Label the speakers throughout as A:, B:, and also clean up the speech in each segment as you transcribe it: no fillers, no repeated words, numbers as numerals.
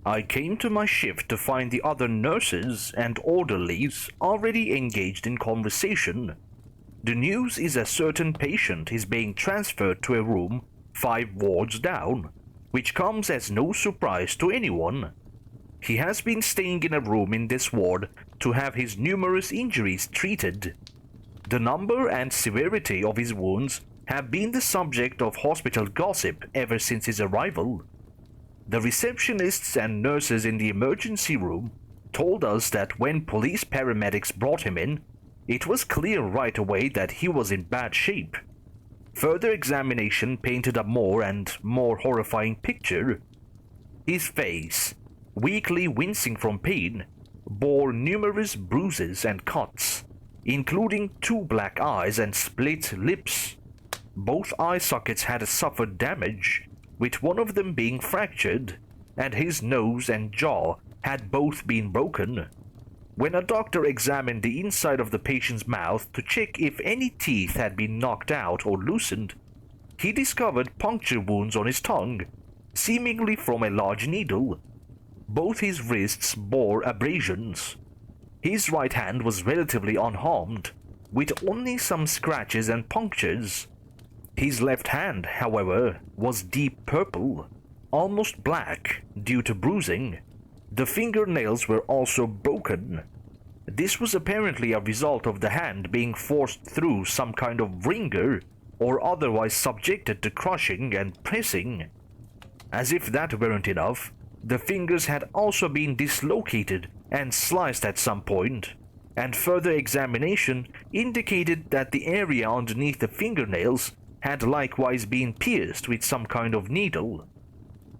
A: I came to my shift to find the other nurses and orderlies already engaged in conversation. The news is a certain patient is being transferred to a room 5 wards down, which comes as no surprise to anyone. He has been staying in a room in this ward to have his numerous injuries treated. The number and severity of his wounds have been the subject of hospital gossip ever since his arrival. The receptionists and nurses in the emergency room told us that when police paramedics brought him in, it was clear right away that he was in bad shape. Further examination painted a more and more horrifying picture. His face, weakly wincing from pain, bore numerous bruises and cuts, including 2 black eyes and split lips. Both eye sockets had suffered damage, with one of them being fractured, and his nose and jaw had both been broken. When a doctor examined the inside of the patient's mouth to check if any teeth had been knocked out or loosened, he discovered puncture wounds on his tongue, seemingly from a large needle. Both his wrists bore abrasions. His right hand was relatively unharmed, with only some scratches and punctures. His left hand, however, was deep purple, almost black due to bruising. The fingernails were also broken. This was apparently a result of the hand being forced through some kind of wringer or otherwise subjected to crushing and pressing. As if that weren't enough, the fingers had also been dislocated and sliced at some point, and further examination indicated that the area underneath the fingernails had likewise been pierced with some kind of needle.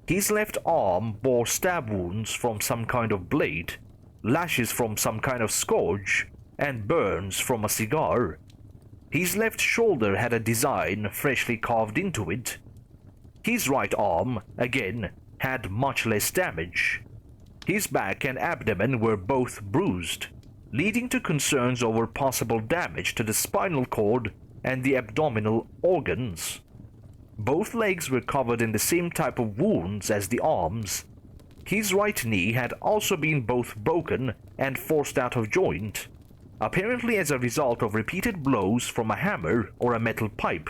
A: His left arm bore stab wounds from some kind of blade, lashes from some kind of scourge, and burns from a cigar. His left shoulder had a design freshly carved into it. His right arm, again, had much less damage. His back and abdomen were both bruised, leading to concerns over possible damage to the spinal cord and the abdominal organs. Both legs were covered in the same type of wounds as the arms. His right knee had also been both broken and forced out of joint, apparently as a result of repeated blows from a hammer or a metal pipe.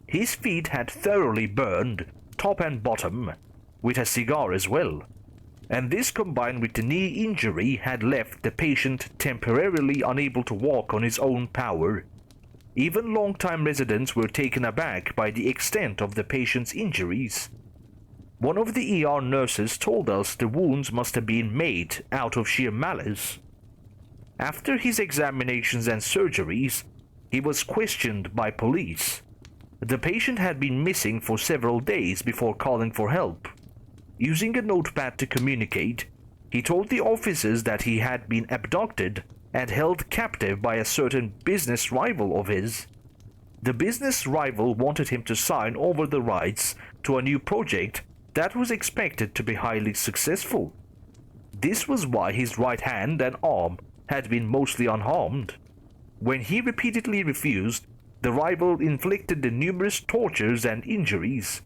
A: His feet had thoroughly burned, top and bottom, with a cigar as well, and this combined with the knee injury had left the patient temporarily unable to walk on his own power. Even long-time residents were taken aback by the extent of the patient's injuries. One of the ER nurses told us the wounds must have been made out of sheer malice. After his examinations and surgeries, he was questioned by police. The patient had been missing for several days before calling for help. Using a notepad to communicate, he told the officers that he had been abducted and held captive by a certain business rival of his. The business rival wanted him to sign over the rights to a new project that was expected to be highly successful. This was why his right hand and arm had been mostly unharmed. When he repeatedly refused, the rival inflicted the numerous tortures and injuries.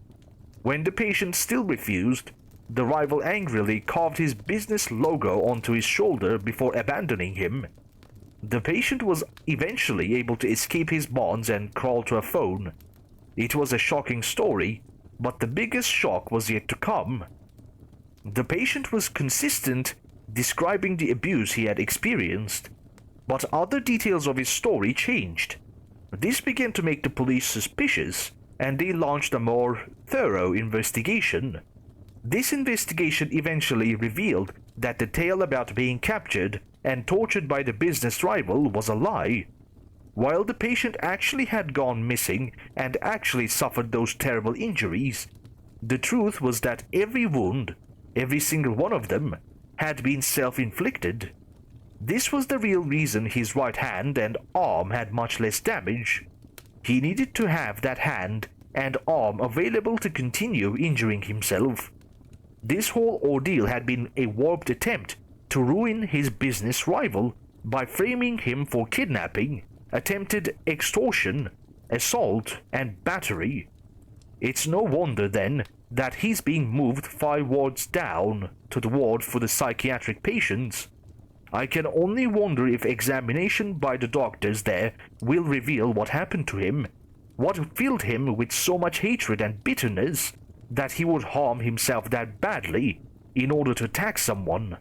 A: When the patient still refused, the rival angrily carved his business logo onto his shoulder before abandoning him. The patient was eventually able to escape his bonds and crawl to a phone. It was a shocking story, but the biggest shock was yet to come. The patient was consistent describing the abuse he had experienced, but other details of his story changed. This began to make the police suspicious, and they launched a more thorough investigation. This investigation eventually revealed that the tale about being captured and tortured by the business rival was a lie. While the patient actually had gone missing and actually suffered those terrible injuries, the truth was that every wound, every single one of them, had been self-inflicted. This was the real reason his right hand and arm had much less damage. He needed to have that hand and arm available to continue injuring himself. This whole ordeal had been a warped attempt to ruin his business rival by framing him for kidnapping, attempted extortion, assault, and battery. It's no wonder, then, that he's being moved 5 wards down to the ward for the psychiatric patients. I can only wonder if examination by the doctors there will reveal what happened to him, what filled him with so much hatred and bitterness that he would harm himself that badly in order to attack someone.